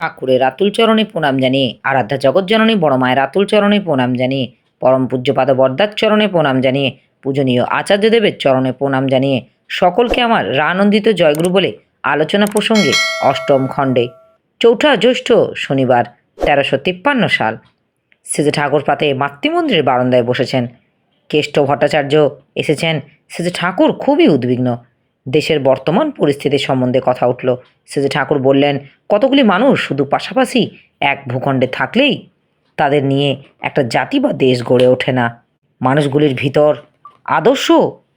ঠাকুরের আতুল চরণে প্রণাম জানিয়ে, আরাধ্যা জগৎজননী বড় মায়ের আতুল চরণে প্রণাম জানিয়ে, পরম পূজ্যপাদ বরদার চরণে প্রণাম জানিয়ে, পূজনীয় আচার্যদেবের চরণে প্রণাম জানিয়ে সকলকে আমার রানন্দিত জয়গুরু বলে আলোচনা প্রসঙ্গে অষ্টম খণ্ডে ৪ঠা জ্যৈষ্ঠ শনিবার ১৩৫৩ সাল শ্রীজি ঠাকুর প্রাতে মাতৃমন্দিরের বারান্দায় বসেছেন। কেষ্ট ভট্টাচার্য এসেছেন। শ্রীজি ঠাকুর খুবই উদ্বিগ্ন। দেশের বর্তমান পরিস্থিতি সম্বন্ধে কথা উঠল। শ্রীজি ঠাকুর বললেন, কতগুলি মানুষ শুধু পাশাপাশি এক ভূখণ্ডে থাকলেই তাদের নিয়ে একটা জাতি বা দেশ গড়ে ওঠে না। মানুষগুলির ভিতর আদর্শ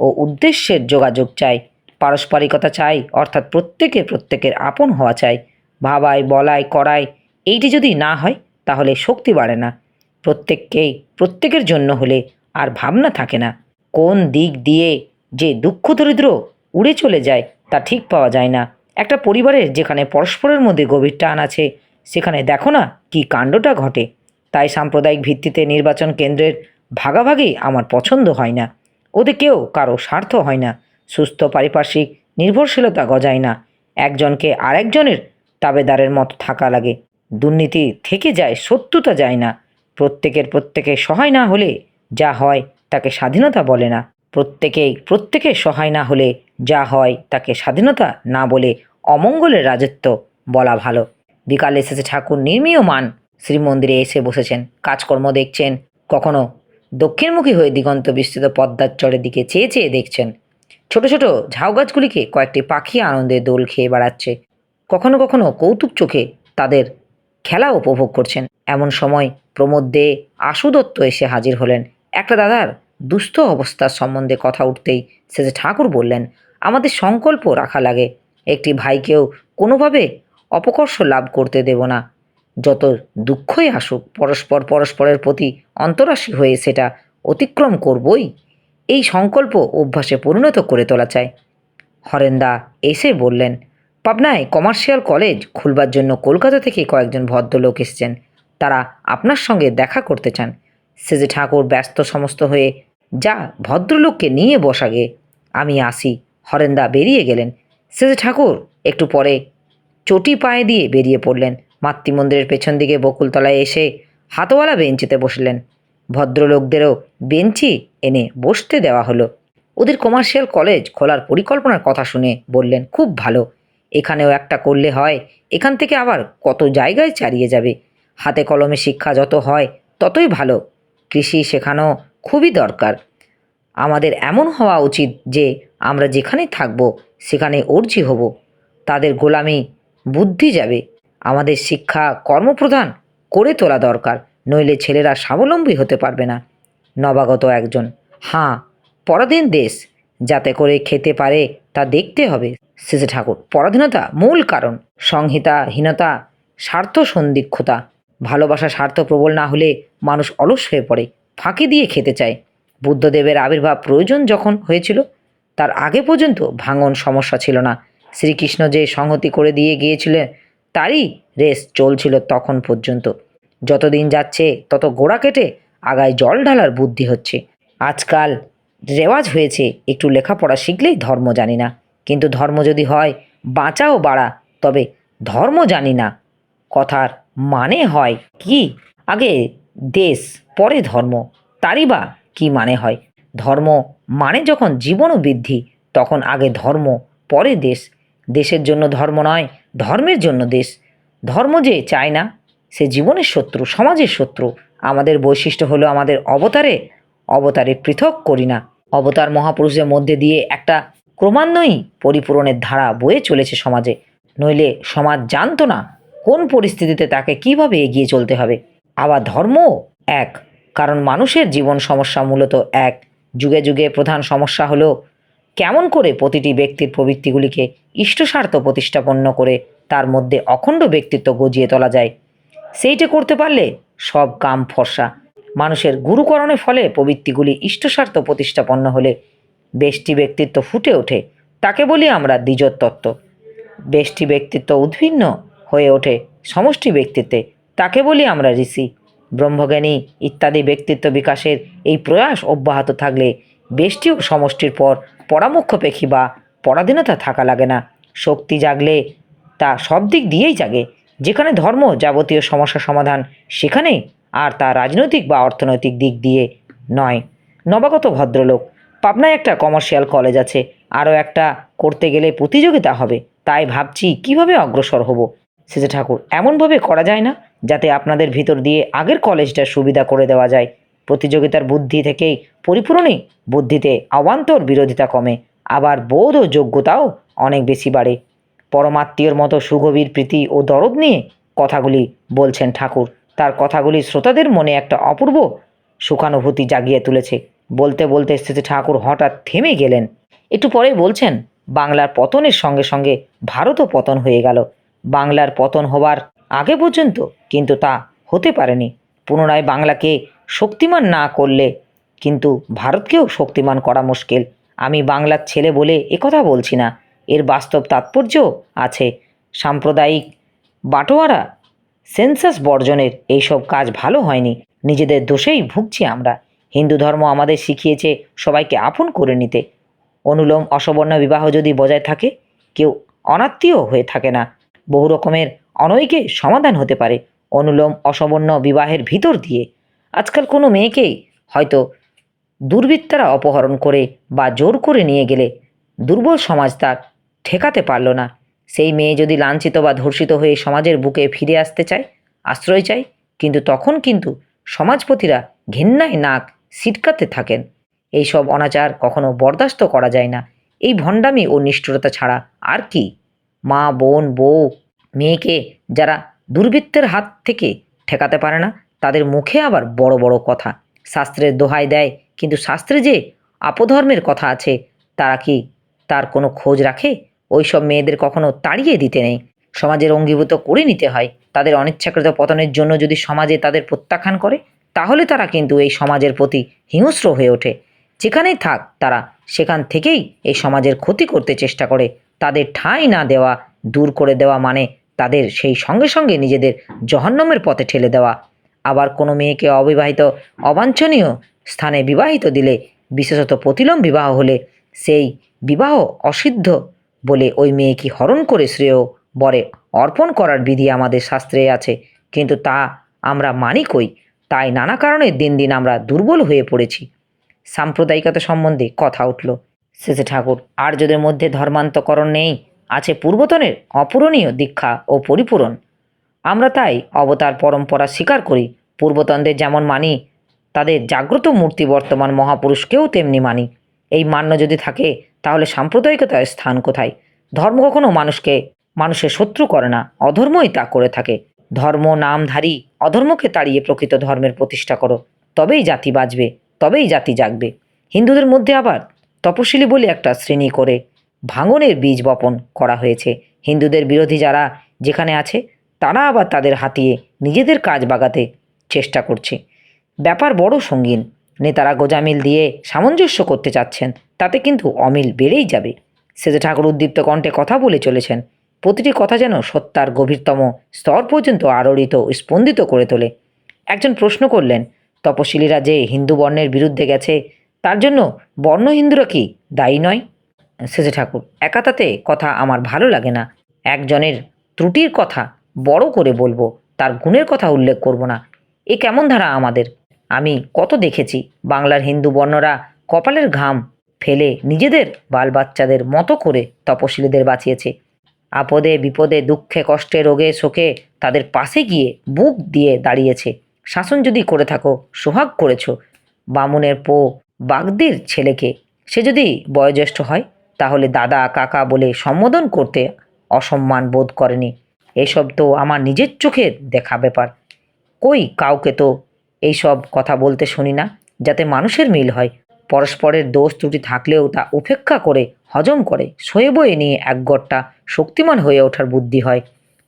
ও উদ্দেশ্যের যোগাযোগ চাই, পারস্পরিকতা চাই, অর্থাৎ প্রত্যেকের আপন হওয়া চাই। ভাবাই বলাই করাই এইটি যদি না হয় তাহলে শক্তি বাড়ে না। প্রত্যেকের জন্য হলে আর ভাবনা থাকে না। কোন দিক দিয়ে যে দুঃখ দরিদ্র উড়ে চলে যায় তা ঠিক পাওয়া যায় না। একটা পরিবারের যেখানে পরস্পরের মধ্যে গভীর টান আছে, সেখানে দেখো না কি কাণ্ডটা ঘটে। তাই সাম্প্রদায়িক ভিত্তিতে নির্বাচন কেন্দ্রের ভাগাভাগি আমার পছন্দ হয় না। ওতে কেউ কারো স্বার্থ হয় না, সুস্থ পারিপার্শ্বিক নির্ভরশীলতা গজায় না, একজনকে আরেকজনের তাবেদারের মতো থাকা লাগে। দুর্নীতি থেকে যায়, শত্রুতা যায় না। প্রত্যেকের সহায় না হলে যা হয় তাকে স্বাধীনতা বলে না। প্রত্যেকের সহায় না হলে যা হয় তাকে স্বাধীনতা না বলে অমঙ্গলের রাজত্ব বলা ভালো। বিকালে এসেছে ঠাকুর নির্মীয়মান শ্রীমন্দিরে এসে বসেছেন, কাজকর্ম দেখছেন। কখনো দক্ষিণমুখী হয়ে দিগন্ত বিস্তৃত পদ্মার চরের দিকে চেয়ে চেয়ে দেখছেন। ছোট ছোট ঝাউ গাছগুলিকে কয়েকটি পাখি আনন্দে দোল খেয়ে বেড়াচ্ছে। কখনো কখনো কৌতুক চোখে তাদের খেলা উপভোগ করছেন। এমন সময় প্রমোদ দে আশু দত্ত এসে হাজির হলেন। একটা দাদার দুস্থ অবস্থার সম্বন্ধে কথা উঠতেই শেষে ঠাকুর বললেন, আমাদের সংকল্প রাখা লাগে, একটি ভাইকেও কোনোভাবে অপকর্ষ লাভ করতে দেব না। যত দুঃখই আসুক পরস্পরের প্রতি অন্তরাশী হয়ে সেটা অতিক্রম করবই। এই সংকল্প অভ্যাসে পরিণত করে তোলা চাই। হরেন্দা এসে বললেন, পাবনায় কমার্শিয়াল কলেজ খুলবার জন্য কলকাতা থেকে কয়েকজন ভদ্রলোক এসেছেন, তারা আপনার সঙ্গে দেখা করতে চান। সেজে ঠাকুর ব্যস্ত সমস্ত হয়ে, যা ভদ্রলোককে নিয়ে বসাগে, আমি আসি। হরেন্দা বেরিয়ে গেলেন। সেজে ঠাকুর একটু পরে চটি পায়ে দিয়ে বেরিয়ে পড়লেন। মাতৃমন্দিরের পেছন দিকে বকুলতলায় এসে হাতওয়ালা বেঞ্চিতে বসলেন। ভদ্রলোকদেরও বেঞ্চি এনে বসতে দেওয়া হলো। ওদের কমার্শিয়াল কলেজ খোলার পরিকল্পনার কথা শুনে বললেন, খুব ভালো, এখানেও একটা করলে হয়। এখান থেকে আবার কত জায়গায় চালিয়ে যাবে। হাতে কলমে শিক্ষা যত হয় ততই ভালো। কৃষি শেখানো খুবই দরকার। আমাদের এমন হওয়া উচিত যে আমরা যেখানেই থাকব সেখানে অর্জি হব। তাদের গোলামি বুদ্ধি যাবে। আমাদের শিক্ষা কর্মপ্রধান করে তোলা দরকার, নইলে ছেলেরা স্বাবলম্বী হতে পারবে না। নবাগত একজন, হাঁ, পরাধীন দেশ যাতে করে খেতে পারে তা দেখতে হবে। শেষে ঠাকুর, পরাধীনতা মূল কারণ, সংহিতাহীনতা, স্বার্থ সন্দিক্ষতা। ভালোবাসা স্বার্থ প্রবল না হলে মানুষ অলস হয়ে পড়ে, ফাঁকি দিয়ে খেতে চায়। বুদ্ধদেবের আবির্ভাব প্রয়োজন যখন হয়েছিল, তার আগে পর্যন্ত ভাঙন সমস্যা ছিল না। শ্রীকৃষ্ণ যে সংহতি করে দিয়ে গিয়েছিলেন তারই রেস চলছিল তখন পর্যন্ত। যতদিন যাচ্ছে তত গোড়া কেটে আগায় জল ঢালার বুদ্ধি হচ্ছে। আজকাল রেওয়াজ হয়েছে একটু লেখাপড়া শিখলেই ধর্ম জানি না। কিন্তু ধর্ম যদি হয় বাঁচা ও বাড়া, তবে ধর্ম জানি না কথার মানে হয় কি? আগে দেশ পরে ধর্ম, তারই বা কী মানে হয়? ধর্ম মানে যখন জীবন ও বৃদ্ধি, তখন আগে ধর্ম পরে দেশ। দেশের জন্য ধর্ম নয়, ধর্মের জন্য দেশ। ধর্ম যে চায় না সে জীবনের শত্রু, সমাজের শত্রু। আমাদের বৈশিষ্ট্য হলো আমাদের অবতারে পৃথক করি না। অবতার মহাপুরুষের মধ্যে দিয়ে একটা ক্রমান্বয়ী পরিপূরণের ধারা বয়ে চলেছে সমাজে, নইলে সমাজ জানতো না কোন পরিস্থিতিতে তাকে কিভাবে এগিয়ে চলতে হবে। আবার ধর্মও এক, কারণ মানুষের জীবন সমস্যা মূলত এক। যুগে যুগে প্রধান সমস্যা হলো কেমন করে প্রতিটি ব্যক্তির প্রবৃত্তিগুলিকে ইষ্টস্বার্থ প্রতিষ্ঠাপন্ন করে তার মধ্যে অখণ্ড ব্যক্তিত্ব গজিয়ে তোলা যায়। সেইটা করতে পারলে সব কাম ফর্সা। মানুষের গুরুকরণের ফলে প্রবৃত্তিগুলি ইষ্টস্বার্থ প্রতিষ্ঠাপন্ন হলে ব্যষ্টি ব্যক্তিত্ব ফুটে ওঠে, তাকে বলি আমরা দ্বিজোৎ তত্ত্ব। ব্যষ্টি ব্যক্তিত্ব উদ্ভিন্ন হয়ে ওঠে সমষ্টি ব্যক্তিত্বে, তাকে বলি আমরা ঋষি। ব্রহ্মজ্ঞানী ইত্যাদি ব্যক্তিত্ব বিকাশের এই প্রয়াস অব্যাহত থাকলে ব্যষ্টি ও সমষ্টির পর পরামুখ্যপেক্ষী বা পরাধীনতা থাকা লাগে না। শক্তি জাগলে তা সব দিক দিয়েই জাগে। যেখানে ধর্ম যাবতীয় সমস্যা সমাধান, সেখানেই, আর তা রাজনৈতিক বা অর্থনৈতিক দিক দিয়ে নয়। নবাগত ভদ্রলোক, পাবনায় একটা কমার্শিয়াল কলেজ আছে, আরও একটা করতে গেলে প্রতিযোগিতা হবে, তাই ভাবছি কিভাবে অগ্রসর হব। সেজে ঠাকুর, এমনভাবে করা যায় না যাতে আপনাদের ভিতর দিয়ে আগের কলেজটার সুবিধা করে দেওয়া যায়? প্রতিযোগিতার বুদ্ধি থেকেই পরিপূরণী বুদ্ধিতে অবান্তর বিরোধিতা কমে, আবার বোধ ও যোগ্যতাও অনেক বেশি বাড়ে। পরমাত্মীয়র মতো সুগভীর প্রীতি ও দরদ নিয়ে কথাগুলি বলছেন ঠাকুর। তার কথাগুলি শ্রোতাদের মনে একটা অপূর্ব সুখানুভূতি জাগিয়ে তুলেছে। বলতে বলতে সেজে ঠাকুর হঠাৎ থেমে গেলেন। একটু পরে বলছেন, বাংলার পতনের সঙ্গে সঙ্গে ভারতও পতন হয়ে গেল। বাংলার পতন হবার আগে পর্যন্ত কিন্তু তা হতে পারেনি। পুনরায় বাংলাকে শক্তিমান না করলে কিন্তু ভারতকেও শক্তিমান করা মুশকিল। আমি বাংলার ছেলে বলে একথা বলছি না, এর বাস্তব তাৎপর্য আছে। সাম্প্রদায়িক বাটোয়ারা, সেন্সাস বর্জনের এইসব কাজ ভালো হয়নি, নিজেদের দোষেই ভুগছি আমরা। হিন্দু ধর্ম আমাদের শিখিয়েছে সবাইকে আপন করে নিতে। অনুলোম অসবর্ণ বিবাহ যদি বজায় থাকে, কেউ অনাত্মীয় হয়ে থাকে না। বহু রকমের অনৈক্যে সমাধান হতে পারে অনুলোম অসবর্ণ বিবাহের ভিতর দিয়ে। আজকাল কোনো মেয়েকেই হয়তো দুর্বৃত্তরা অপহরণ করে বা জোর করে নিয়ে গেলে দুর্বল সমাজ তার ঠেকাতে পারল না। সেই মেয়ে যদি লাঞ্ছিত বা ধর্ষিত হয়ে সমাজের বুকে ফিরে আসতে চায়, আশ্রয় চায়, কিন্তু তখন কিন্তু সমাজপতিরা ঘেন্নায় নাক সিটকাতে থাকেন। এইসব অনাচার কখনো বরদাস্ত করা যায় না। এই ভণ্ডামি ও নিষ্ঠুরতা ছাড়া আর কি? মা, বোন, বউ, মেয়েকে যারা দুর্বৃত্তের হাত থেকে ঠেকাতে পারে না, তাদের মুখে আবার বড় বড় কথা, শাস্ত্রের দোহাই দেয়, কিন্তু শাস্ত্রে যে আপধর্মের কথা আছে তারা কি তার কোনো খোঁজ রাখে? ওই সব মেয়েদের কখনো তাড়িয়ে দিতে নেই, সমাজের অঙ্গীভূত করে নিতে হয়। তাদের অনিচ্ছাকৃত পতনের জন্য যদি সমাজে তাদের প্রত্যাখ্যান করে, তাহলে তারা কিন্তু এই সমাজের প্রতি হিংস্র হয়ে ওঠে। যেখানেই থাক তারা সেখান থেকেই এই সমাজের ক্ষতি করতে চেষ্টা করে। তাদের ঠাঁই না দেওয়া, দূর করে দেওয়া মানে তাদের সেই সঙ্গে সঙ্গে নিজেদের জহন্নমের পথে ঠেলে দেওয়া। আবার কোনো মেয়েকে অবিবাহিত অবাঞ্ছনীয় স্থানে বিবাহিত দিলে, বিশেষত প্রতিলোম বিবাহ হলে, সেই বিবাহ অসিদ্ধ বলে ওই মেয়েকে হরণ করে শ্রেয় বরে অর্পণ করার বিধি আমাদের শাস্ত্রে আছে, কিন্তু তা আমরা মানি কই? তাই নানা কারণে দিন দিন আমরা দুর্বল হয়ে পড়েছি। সাম্প্রদায়িকতা সম্বন্ধে কথা উঠল। শেষে ঠাকুর, আর্যদের মধ্যে ধর্মান্তকরণ নেই, আছে পূর্বতনের অপূরণীয় দীক্ষা ও পরিপূরণ। আমরা তাই অবতার পরম্পরা স্বীকার করি। পূর্বতনদের যেমন মানি, তাদের জাগ্রত মূর্তি বর্তমান মহাপুরুষকেও তেমনি মানি। এই মান্য যদি থাকে, তাহলে সাম্প্রদায়িকতার স্থান কোথায়? ধর্ম কখনো মানুষের শত্রু করে না, অধর্মই তা করে থাকে। ধর্ম নামধারী অধর্মকে তাড়িয়ে প্রকৃত ধর্মের প্রতিষ্ঠা করো, তবেই জাতি বাঁচবে, তবেই জাতি জাগবে। হিন্দুদের মধ্যে আবার তপশিলি বলে একটা শ্রেণী করে ভাঙনের বীজ বপন করা হয়েছে। হিন্দুদের বিরোধী যারা যেখানে আছে, তারা আবার তাদের হাতিয়ে নিজেদের কাজ বাগাতে চেষ্টা করছে। ব্যাপার বড় সঙ্গীন। নেতারা গোঁজামিল দিয়ে সামঞ্জস্য করতে চাচ্ছেন, তাতে কিন্তু অমিল বেড়েই যাবে। সেজে ঠাকুর উদ্দীপ্ত কণ্ঠে কথা বলে চলেছেন। প্রতিটি কথা যেন সত্যার গভীরতম স্তর পর্যন্ত আলোড়িত স্পন্দিত করে তোলে। একজন প্রশ্ন করলেন, তপশিলীরা যে হিন্দু বর্ণের বিরুদ্ধে গেছে, তার জন্য বর্ণ হিন্দুরা কি দায়ী নয়? সেজে ঠাকুর, একাতাতে কথা আমার ভালো লাগে না। একজনের ত্রুটির কথা বড় করে বলবো, তার গুণের কথা উল্লেখ করব না, এ কেমন ধারা আমাদের? আমি কত দেখেছি বাংলার হিন্দু বর্ণরা কপালের ঘাম ফেলে নিজেদের বাল বাচ্চাদের মতো করে তপশিলীদের বাঁচিয়েছে। আপদে বিপদে দুঃখে কষ্টে রোগে শোকে তাদের পাশে গিয়ে বুক দিয়ে দাঁড়িয়েছে। শাসন যদি করে থাকো, সোহাগ করেছ। বামুনের পো বাগদির ছেলেকে, সে যদি বয়োজ্যেষ্ঠ হয়, তাহলে দাদা কাকা বলে সম্বোধন করতে অসম্মান বোধ করেনি। এসব তো আমার নিজের চোখের দেখা ব্যাপার। কই কাউকে তো এইসব কথা বলতে শুনি না, যাতে মানুষের মিল হয়। পরস্পরের দোষ ত্রুটি থাকলেও তা উপেক্ষা করে হজম করে সয়ে বয়ে নিয়ে একগট্টা শক্তিমান হয়ে ওঠার বুদ্ধি হয়।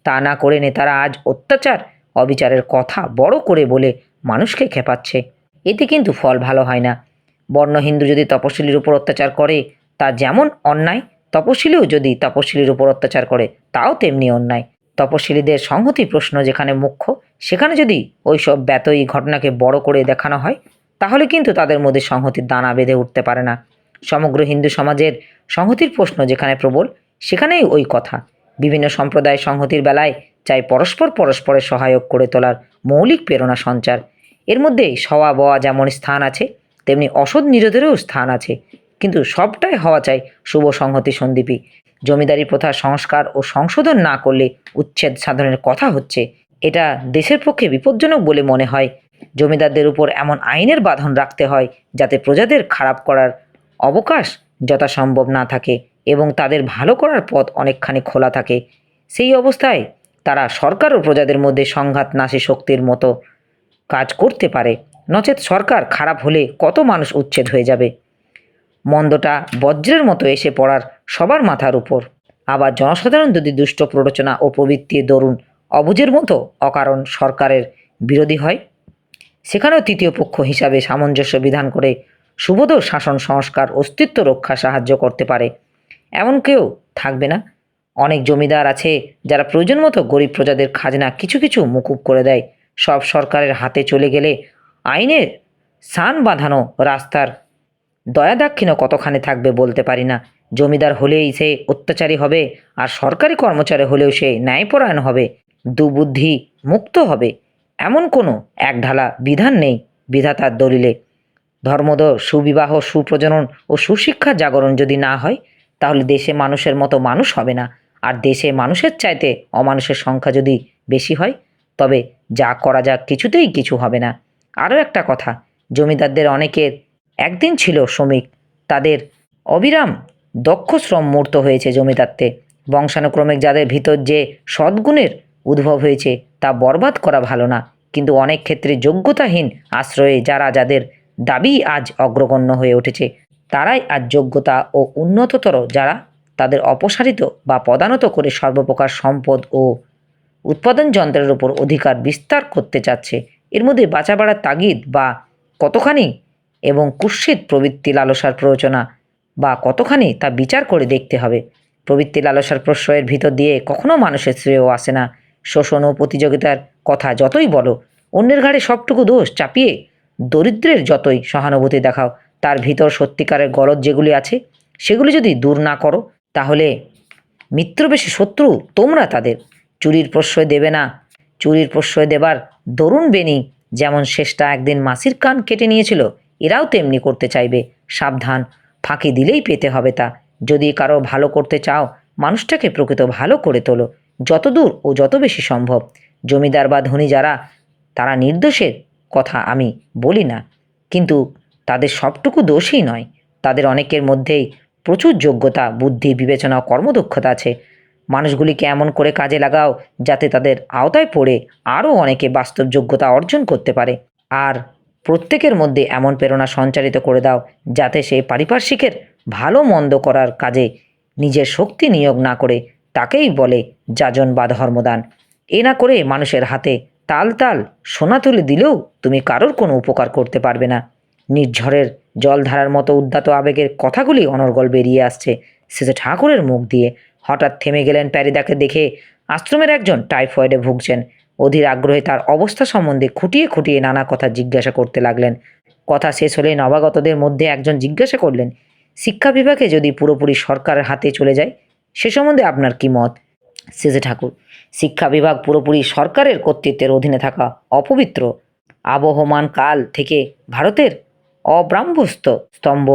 তা না করে নেতারা আজ অত্যাচার অবিচারের কথা বড় করে বলে মানুষকে খেপাচ্ছে। এতে কিন্তু ফল ভালো হয় না। বর্ণ হিন্দু যদি তপশিলির উপর অত্যাচার করে, তা যেমন অন্যায়, তপশিলিও যদি তপশিলির উপর অত্যাচার করে, তাও তেমনি অন্যায়। তপশিলীদের সংহতি প্রশ্ন যেখানে মুখ্য, সেখানে যদি ওই সব ব্যতয়ী ঘটনাকে বড় করে দেখানো হয়, তাহলে কিন্তু তাদের মধ্যে সংহতির দানা বেঁধে উঠতে পারে না। সমগ্র হিন্দু সমাজের সংহতির প্রশ্ন যেখানে প্রবল, সেখানেই ওই কথা। বিভিন্ন সম্প্রদায় সংহতির বেলায় চাই পরস্পরের সহায়ক করে তোলার মৌলিক প্রেরণা সঞ্চার। এর মধ্যে সওয়া বওয়া যেমন স্থান আছে, তেমনি অসৎ নিরোধেরও স্থান আছে, কিন্তু সবটাই হওয়া চাই শুভ সংহতি সন্দীপী। জমিদারি প্রথার সংস্কার ও সংশোধন না করলে উচ্ছেদ সাধনের কথা হচ্ছে, এটা দেশের পক্ষে বিপজ্জনক বলে মনে হয়। জমিদারদের উপর এমন আইনের বাঁধন রাখতে হয় যাতে প্রজাদের খারাপ করার অবকাশ যথাসম্ভব না থাকে এবং তাদের ভালো করার পথ অনেকখানি খোলা থাকে। সেই অবস্থায় তারা সরকার ও প্রজাদের মধ্যে সংঘাত নাশী শক্তির মতো কাজ করতে পারে, নচেৎ সরকার খারাপ হলে কত মানুষ উচ্ছেদ হয়ে যাবে। মন্দটা বজ্রের মতো এসে পড়ার সবার মাথার উপর। আবার জনসাধারণ যদি দুষ্ট প্ররোচনা ও প্রবৃত্তির দরুন অবুঝের মতো অকারণ সরকারের বিরোধী হয়, সেখানেও তৃতীয় পক্ষ হিসাবে সামঞ্জস্য বিধান করে সুবোধ শাসন সংস্কার অস্তিত্ব রক্ষা সাহায্য করতে পারে। এমন কেউ থাকবে না। অনেক জমিদার আছে যারা প্রয়োজন মতো গরিব প্রজাদের খাজনা কিছু কিছু মুকুব করে দেয়। সব সরকারের হাতে চলে গেলে আইনের সান বাঁধানো রাস্তার দয়া দাক্ষিণ্য কতখানি থাকবে বলতে পারি না। জমিদার হলেই সে অত্যাচারী হবে, আর সরকারি কর্মচারী হলেও সে ন্যায়পরায়ণ হবে, দুবুদ্ধি মুক্ত হবে, এমন কোনো একঢালা বিধান নেই বিধাতার দলিলে। ধর্মদ সুবিবাহ সুপ্রজনন ও সুশিক্ষার জাগরণ যদি না হয়, তাহলে দেশে মানুষের মতো মানুষ হবে না। আর দেশে মানুষের চাইতে অমানুষের সংখ্যা যদি বেশি হয়, তবে যা করা যাক কিছুতেই কিছু হবে না। আরও একটা কথা, জমিদারদের অনেকের একদিন ছিল শ্রমিক, তাদের অবিরাম দক্ষ শ্রম মূর্ত হয়েছে জমিদারতে। বংশানুক্রমিক যাদের ভিতর যে সদ্গুণের উদ্ভব হয়েছে তা বরবাদ করা ভালো না, কিন্তু অনেক ক্ষেত্রে যোগ্যতাহীন আশ্রয়ে যাদের দাবি আজ অগ্রগণ্য হয়ে উঠেছে, তারাই আজ যোগ্যতা ও উন্নততর যারা তাদের অপসারিত বা পদানত করে সর্বপ্রকার সম্পদ ও উৎপাদন যন্ত্রের উপর অধিকার বিস্তার করতে চাচ্ছে। এর মধ্যে বাঁচা বাড়ার তাগিদ বা কতখানি এবং কুৎসিত প্রবৃত্তি লালসার প্ররোচনা বা কতখানি তা বিচার করে দেখতে হবে। প্রবৃত্তি লালসার প্রশ্রয়ের ভিতর দিয়ে কখনো মানুষের শ্রেয় আসে না। শোষণ ও প্রতিযোগিতার কথা যতই বলো, অন্যের ঘাড়ে সবটুকু দোষ চাপিয়ে দরিদ্রের যতই সহানুভূতি দেখাও, তার ভিতর সত্যিকারের গরজ যেগুলি আছে সেগুলি যদি দূর না করো, তাহলে মিত্র বেশি শত্রু তোমরা তাদের। চুরির প্রশ্রয় দেবে না। চুরির প্রশ্রয় দেবার দরুণ বেনি যেমন শেষটা একদিন মাসির কান কেটে নিয়েছিল, এরাও তেমনি করতে চাইবে। সাবধান, ফাঁকি দিলেই পেতে হবে তা। যদি কারো ভালো করতে চাও, মানুষটাকে প্রকৃত ভালো করে তোলো, যতদূর ও যত বেশি সম্ভব। জমিদার বা ধনী যারা, তারা নির্দোষের কথা আমি বলি না, কিন্তু তাদের সবটুকু দোষই নয়। তাদের অনেকের মধ্যেই প্রচুর যোগ্যতা, বুদ্ধি, বিবেচনা ও কর্মদক্ষতা আছে। মানুষগুলিকে এমন করে কাজে লাগাও যাতে তাদের আওতায় পড়ে আরও অনেকে বাস্তব যোগ্যতা অর্জন করতে পারে। আর প্রত্যেকের মধ্যে এমন প্রেরণা সঞ্চারিত করে দাও যাতে সে পারিপার্শ্বিকের ভালো মন্দ করার কাজে নিজের শক্তি নিয়োগ না করে তাকেই বলে যাজন বা ধর্মদান। এ না করে মানুষের হাতে তাল তাল সোনা তুলে দিলেও তুমি কারোর কোনো উপকার করতে পারবে না। নির্ঝরের জলধারার মতো উদ্যত আবেগের কথাগুলি অনর্গল বেরিয়ে আসছে শেষে ঠাকুরের মুখ দিয়ে। হঠাৎ থেমে গেলেন প্যারিদাকে দেখে। আশ্রমের একজন টাইফয়েডে ভুগছেন। অধীর আগ্রহে তার অবস্থা সম্বন্ধে খুঁটিয়ে খুঁটিয়ে নানা কথা জিজ্ঞাসা করতে লাগলেন। কথা শেষ হলে নবাগতদের মধ্যে একজন জিজ্ঞাসা করলেন, শিক্ষা বিভাগে যদি পুরোপুরি সরকারের হাতে চলে যায়, সে সম্বন্ধে আপনার কি মত? শেষে ঠাকুর, শিক্ষা বিভাগ পুরোপুরি সরকারের কর্তৃত্বের অধীনে থাকা অপবিত্র। আবহমান কাল থেকে ভারতের অব্রাহ্মস্থ স্তম্ভ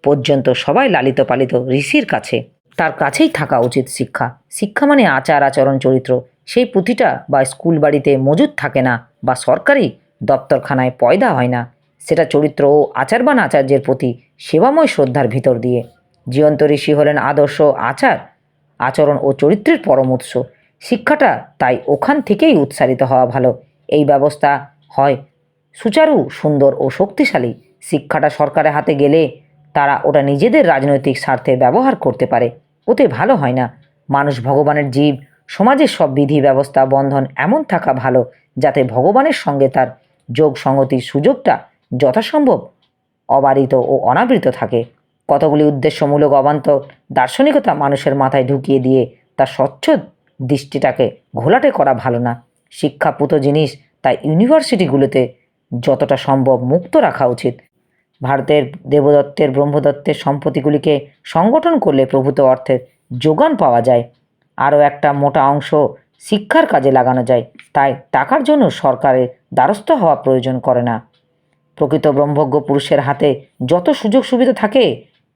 পর্যন্ত সবাই লালিত পালিত ঋষির কাছে, তার কাছেই থাকা উচিত শিক্ষা। শিক্ষা মানে আচার আচরণ চরিত্র। সেই পুঁথিটা বা স্কুল বাড়িতে মজুদ থাকে না, বা সরকারি দপ্তরখানায় পয়দা হয় না। সেটা চরিত্র ও আচারবান আচার্যের প্রতি সেবাময় শ্রদ্ধার ভিতর দিয়ে। জীবন্ত ঋষি হলেন আদর্শ আচার আচরণ ও চরিত্রের পরম উৎস। শিক্ষাটা তাই ওখান থেকেই উৎসারিত হওয়া ভালো। এই ব্যবস্থা হয় সুচারু, সুন্দর ও শক্তিশালী। শিক্ষাটা সরকারের হাতে গেলে তারা ওটা নিজেদের রাজনৈতিক স্বার্থে ব্যবহার করতে পারে, ওতে ভালো হয় না। মানুষ ভগবানের জীব, সমাজের সব বিধি ব্যবস্থা বন্ধন এমন থাকা ভালো যাতে ভগবানের সঙ্গে তার যোগ সংগতির সুযোগটা যথাসম্ভব অবারিত ও অনাবৃত থাকে। কতগুলি উদ্দেশ্যমূলক অবান্তর দার্শনিকতা মানুষের মাথায় ঢুকিয়ে দিয়ে তার স্বচ্ছ দৃষ্টিটাকে ঘোলাটে করা ভালো না। শিক্ষাপুত জিনিস তাই ইউনিভার্সিটিগুলোতে যতটা সম্ভব মুক্ত রাখা উচিত। ভারতের দেবদত্তের ব্রহ্মদত্তের সম্পত্তিগুলিকে সংগঠন করলে প্রভূত অর্থের যোগান পাওয়া যায়। আরও একটা মোটা অংশ শিক্ষার কাজে লাগানো যায়। তাই টাকার জন্য সরকারের দ্বারস্থ হওয়া প্রয়োজন করে না। প্রকৃত ব্রহ্মজ্ঞ পুরুষের হাতে যত সুযোগ সুবিধা থাকে,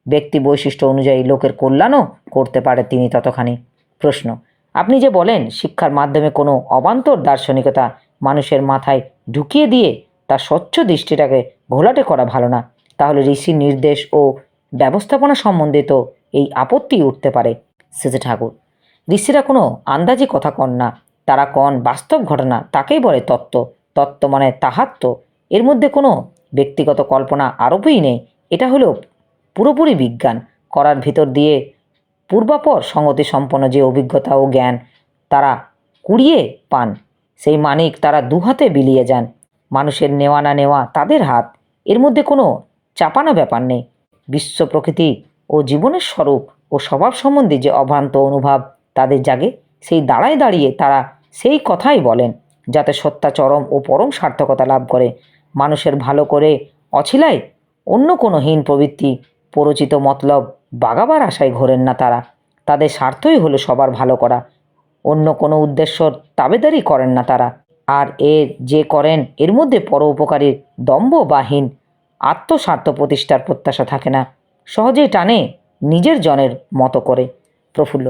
ব্যক্তি বৈশিষ্ট্য অনুযায়ী লোকের কল্যাণও করতে পারে তিনি ততখানি। প্রশ্ন: আপনি যে বলেন শিক্ষার মাধ্যমে কোনো অবান্তর দার্শনিকতা মানুষের মাথায় ঢুকিয়ে দিয়ে তার স্বচ্ছ দৃষ্টিটাকে ঘোলাটে করা ভালো না, তাহলে ঋষির নির্দেশ ও ব্যবস্থাপনা সম্বন্ধে তো এই আপত্তি উঠতে পারে। সেজে ঠাকুর: ঋষিরা কোনো আন্দাজি কথা কন না, তারা কন বাস্তব ঘটনা, তাকেই বলে তত্ত্ব। তত্ত্ব মানে তাহাত্ম, এর মধ্যে কোনো ব্যক্তিগত কল্পনা আরোপই নেই। এটা হলো পুরোপুরি বিজ্ঞান করার ভিতর দিয়ে পূর্বাপর সঙ্গতি সম্পন্ন যে অভিজ্ঞতা ও জ্ঞান তারা কুড়িয়ে পান, সেই মানিক তারা দুহাতে বিলিয়ে যান। মানুষের নেওয়া না নেওয়া তাদের হাত, এর মধ্যে কোনো চাপানো ব্যাপার নেই। বিশ্ব প্রকৃতি ও জীবনের স্বরূপ ও স্বভাব সম্বন্ধে যে অভ্রান্ত অনুভব তাদের জাগে, সেই দাঁড়ায় দাঁড়িয়ে তারা সেই কথাই বলেন, যাতে সত্তা চরম ও পরম সার্থকতা লাভ করে। মানুষের ভালো করে অছিলায় অন্য কোনো হীন প্রবৃত্তি পরচিত মতলব বাগাবার আশায় ঘোরেন না তারা। তাদের স্বার্থই হলো সবার ভালো করা, অন্য কোনো উদ্দেশ্যর তাবেদারি করেন না তারা। আর এর যে করেন এর মধ্যে পর উপকারীর দম্ভ বা হীন আত্মস্বার্থ প্রতিষ্ঠার প্রত্যাশা থাকে না, সহজেই টানে নিজের জনের মতো করে। প্রফুল্ল: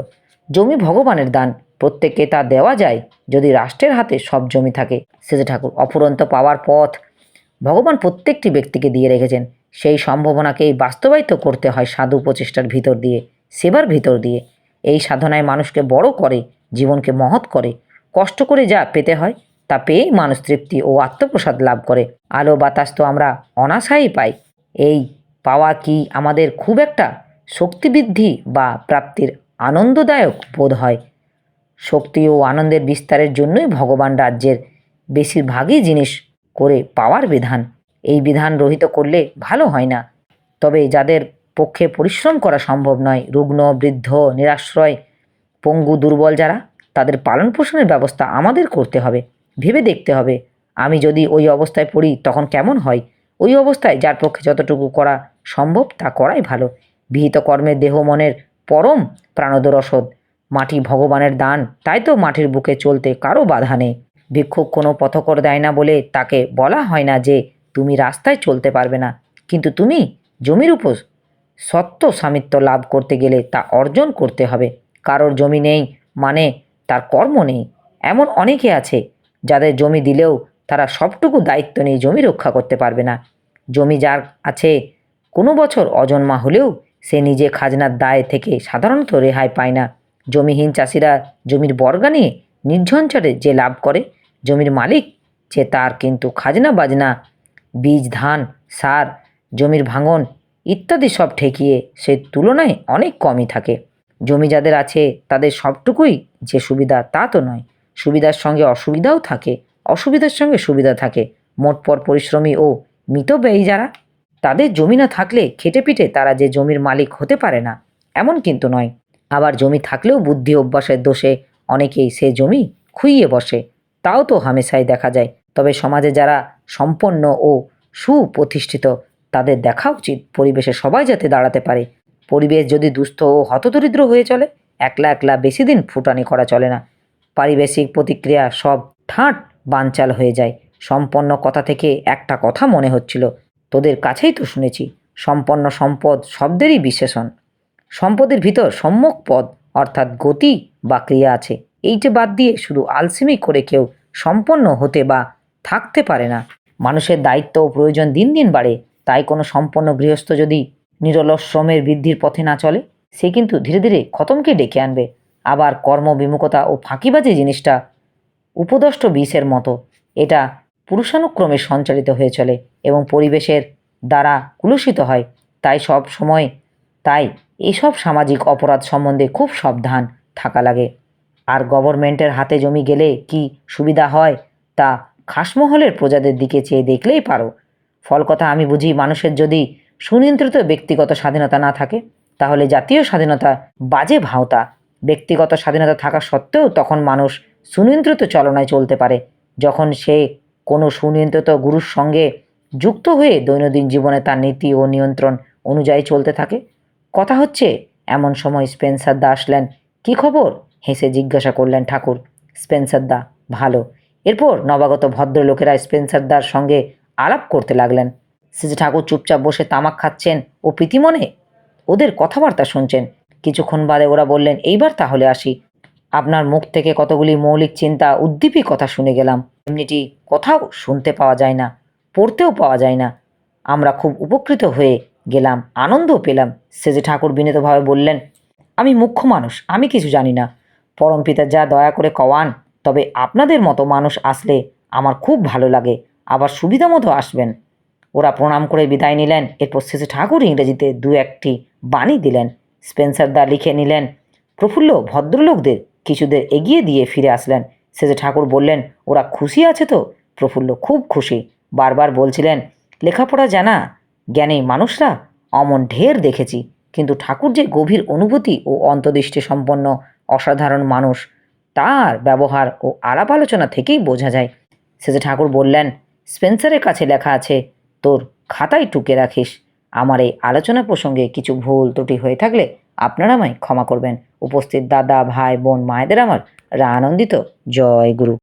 জমি ভগবানের দান, প্রত্যেককে তা দেওয়া যায় যদি রাষ্ট্রের হাতে সব জমি থাকে। সেজে ঠাকুর: অফুরন্ত পাওয়ার পথ ভগবান প্রত্যেকটি ব্যক্তিকে দিয়ে রেখেছেন, সেই সম্ভাবনাকেই বাস্তবায়িত করতে হয় সাধু প্রচেষ্টার ভিতর দিয়ে, সেবার ভিতর দিয়ে। এই সাধনায় মানুষকে বড় করে, জীবনকে মহৎ করে। কষ্ট করে যা পেতে হয় তা পেয়েই মানুষ তৃপ্তি ও আত্মপ্রসাদ লাভ করে। আলো বাতাস তো আমরা অনাশাই পাই। এই পাওয়া কি আমাদের খুব একটা শক্তিবৃদ্ধি বা প্রাপ্তির আনন্দদায়ক বোধ হয়? শক্তি ও আনন্দের বিস্তারের জন্যই ভগবান রাজ্যের বেশিরভাগই জিনিস করে পাওয়ার বিধান। এই বিধান রহিত করলে ভালো হয় না। তবে যাদের পক্ষে পরিশ্রম করা সম্ভব নয়, রুগ্ন, বৃদ্ধ, নিরাশ্রয়, পঙ্গু, দুর্বল যারা, তাদের পালন পোষণের ব্যবস্থা আমাদের করতে হবে। ভেবে দেখতে হবে, আমি যদি ওই অবস্থায় পড়ি তখন কেমন হয়। ওই অবস্থায় যার পক্ষে যতটুকু করা সম্ভব তা করাই ভালো। বিহিত কর্মের দেহ মনের পরম প্রাণদ রসদ। মাটি ভগবানের দান, তাই তো মাটির বুকে চলতে কারো বাধা নেই। ভিক্ষুক কোনো পথকর দেয় না বলে তাকে বলা হয় না যে তুমি রাস্তায় চলতে পারবে না, কিন্তু তুমি জমির উপর সত্ত্ব স্বামিত্ব লাভ করতে গেলে তা অর্জন করতে হবে। কারোর জমি নেই মানে তার কর্ম নেই, এমন অনেকে আছে যাদের জমি দিলেও তারা সবটুকু দায়িত্ব নিয়ে জমি রক্ষা করতে পারবে না। জমি যার আছে, কোনো বছর অজন্মা হলেও সে নিজে খাজনার দায় থেকে সাধারণত রেহাই পায় না। জমিহীন চাষিরা জমির বর্গা নিয়ে নির্ঝঞ্ঝাটে যে লাভ করে, জমির মালিক যে তার কিন্তু খাজনা বাজনা, বীজ, ধান, সার, জমির ভাঙন ইত্যাদি সব ঠেকিয়ে সে তুলনায় অনেক কমই থাকে। জমি যাদের আছে তাদের সবটুকুই যে সুবিধা তা তো নয়, সুবিধার সঙ্গে অসুবিধাও থাকে, অসুবিধার সঙ্গে সুবিধা থাকে। মোটপর পরিশ্রমী ও মিতব্যয়ী যারা, তাদের জমি না থাকলে খেটে পিটে তারা যে জমির মালিক হতে পারে না এমন কিন্তু নয়। আবার জমি থাকলেও বুদ্ধি অভ্যাসের দোষে অনেকেই সে জমি খুইয়ে বসে, তাও তো হামেশাই দেখা যায়। তবে সমাজে যারা সম্পন্ন ও সুপ্রতিষ্ঠিত তাদের দেখা উচিত পরিবেশে সবাই যাতে দাঁড়াতে পারে। পরিবেশ যদি দুস্থ ও হতদরিদ্র হয়ে চলে, একলা একলা বেশি দিন ফুটানি করা চলে না। পারিবেশিক প্রতিক্রিয়া সব ঠাঁট বানচাল হয়ে যায়। সম্পন্ন কথা থেকে একটা কথা মনে হচ্ছিল, তোদের কাছেই তো শুনেছি, সম্পন্ন সম্পদ শব্দেরই বিশেষণ। সম্পদের ভিতর সম্যক পদ অর্থাৎ গতি বা ক্রিয়া আছে। এইটা বাদ দিয়ে শুধু আলসেমি করে কেউ সম্পন্ন হতে বা থাকতে পারে না। মানুষের দায়িত্ব ও প্রয়োজন দিন দিন বাড়ে, তাই কোনো সম্পন্ন গৃহস্থ যদি নিরলস শ্রমের বৃদ্ধির পথে না চলে, সে কিন্তু ধীরে ধীরে খতমকে ডেকে আনবে। আবার কর্মবিমুখতা ও ফাঁকিবাজি জিনিসটা উপদষ্ট বিষের মতো, এটা পুরুষানুক্রমে সঞ্চালিত হয়ে চলে এবং পরিবেশের দ্বারা কুলুষিত হয়। তাই এসব সামাজিক অপরাধ সম্বন্ধে খুব সাবধান থাকা লাগে। আর গভর্নমেন্টের হাতে জমি গেলে কি সুবিধা হয় তা খাসমহলের প্রজাদের দিকে চেয়ে দেখলেই পারো। ফল কথা আমি বুঝি, মানুষের যদি সুনিয়ন্ত্রিত ব্যক্তিগত স্বাধীনতা না থাকে তাহলে জাতীয় স্বাধীনতা বাজে ভাঁওতা। ব্যক্তিগত স্বাধীনতা থাকা সত্ত্বেও তখন মানুষ সুনিয়ন্ত্রিত চলনায় চলতে পারে, যখন সে কোনো সুনিয়ন্ত্রিত গুরুর সঙ্গে যুক্ত হয়ে দৈনন্দিন জীবনে তার নীতি ও নিয়ন্ত্রণ অনুযায়ী চলতে থাকে। কথা হচ্ছে এমন সময় স্পেন্সার দা আসলেন। কী খবর? হেসে জিজ্ঞাসা করলেন ঠাকুর। স্পেন্সার দা, ভালো। এরপর নবাগত ভদ্রলোকেরা স্পেন্সার দার সঙ্গে আলাপ করতে লাগলেন। শ্রী ঠাকুর চুপচাপ বসে তামাক খাচ্ছেন ও প্রীতিমনে ওদের কথাবার্তা শুনছেন। কিছুক্ষণ বাদে ওরা বললেন, এইবার তাহলে আসি। আপনার মুখ থেকে কতগুলি মৌলিক চিন্তা উদ্দীপী কথা শুনে গেলাম। এমনিটি কোথাও শুনতে পাওয়া যায় না, পড়তেও পাওয়া যায় না। আমরা খুব উপকৃত হয়ে গেলাম, আনন্দও পেলাম। শ্রী ঠাকুর বিনীতভাবে বললেন, আমি মুখ্য মানুষ, আমি কিছু জানি না। পরমপিতা যা দয়া করে কওয়ান, তবে আপনাদের মতো মানুষ আসলে আমার খুব ভালো লাগে। আবার সুবিধা মতো আসবেন। ওরা প্রণাম করে বিদায় নিলেন। এরপর শ্রী ঠাকুর ইংরেজিতে দু একটি বাণী দিলেন। স্পেন্সার দা লিখে নিলেন। প্রফুল্ল ভদ্রলোকদের কিছুদের এগিয়ে দিয়ে ফিরে আসলেন। শ্রী ঠাকুর বললেন, ওরা খুশি আছে তো? প্রফুল্ল খুব খুশি। বারবার বলছিলেন, লেখাপড়া জানা জ্ঞানী মানুষরা অমন ঢের দেখেছি, কিন্তু ঠাকুর যে গভীর অনুভূতি ও অন্তর্দৃষ্টি সম্পন্ন অসাধারণ মানুষ, তার ব্যবহার ও আলাপ আলোচনা থেকেই বোঝা যায়। শ্রী ঠাকুর বললেন, স্পেন্সারের কাছে লেখা আছে, তোর খাতায় টুকে রাখিস। আমার এই আলোচনা প্রসঙ্গে কিছু ভুল ত্রুটি হয়ে থাকলে আপনারা আমায় ক্ষমা করবেন। উপস্থিত দাদা, ভাই, বোন, মায়েদের আমার আনন্দিত জয় গুরু।